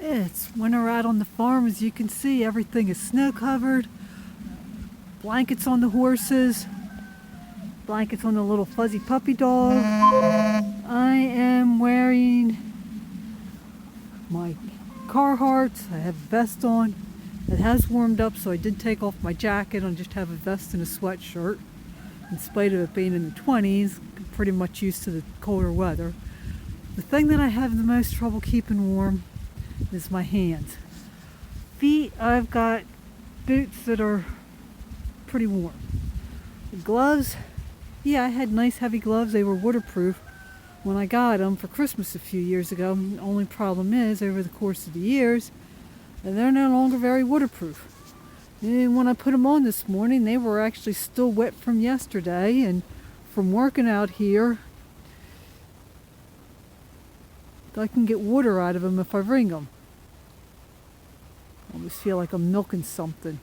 It's winter out on the farm. As you can see, everything is snow covered. Blankets on the horses. Blankets on the little fuzzy puppy dog. I am wearing my Carhartt. I have a vest on. It has warmed up, so I did take off my jacket and just have a vest and a sweatshirt. In spite of it being in the 20s, I'm pretty much used to the colder weather. The thing that I have the most trouble keeping warm is my hands. Feet, I've got boots that are pretty warm. The gloves, yeah, I had nice heavy gloves. They were waterproof when I got them for Christmas a few years ago. The only problem is, over the course of the years, they're no longer very waterproof. And when I put them on this morning, they were actually still wet from yesterday, and from working out here, I can get water out of them if I wring them. I always feel like I'm milking something.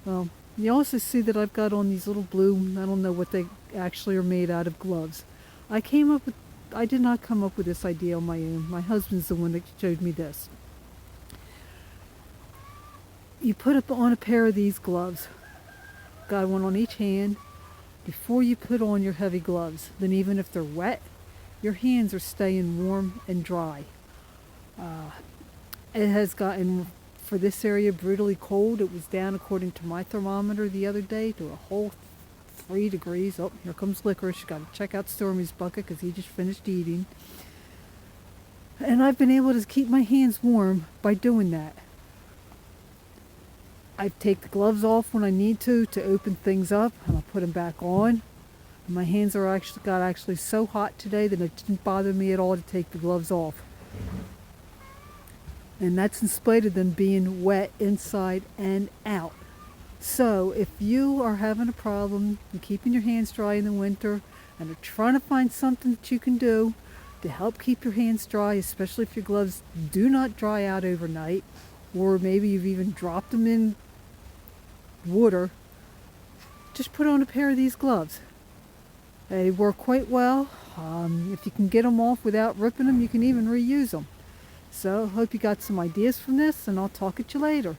Well, you also see that I've got on these little blue, I don't know what they actually are made out of, gloves. I did not come up with this idea on my own. My husband's the one that showed me this. You put on a pair of these gloves. Got one on each hand before you put on your heavy gloves. Then even if they're wet, your hands are staying warm and dry. It has gotten, for this area, brutally cold. It was down, according to my thermometer the other day, to a whole 3 degrees. Oh, here comes Licorice. Got to check out Stormy's bucket because he just finished eating. And I've been able to keep my hands warm by doing that. I take the gloves off when I need to open things up, and I put them back on. My hands are actually so hot today that it didn't bother me at all to take the gloves off. And that's in spite of them being wet inside and out. So if you are having a problem in keeping your hands dry in the winter and are trying to find something that you can do to help keep your hands dry, especially if your gloves do not dry out overnight, or maybe you've even dropped them in water, just put on a pair of these gloves. They work quite well. If you can get them off without ripping them, you can even reuse them. So, hope you got some ideas from this, and I'll talk at you later.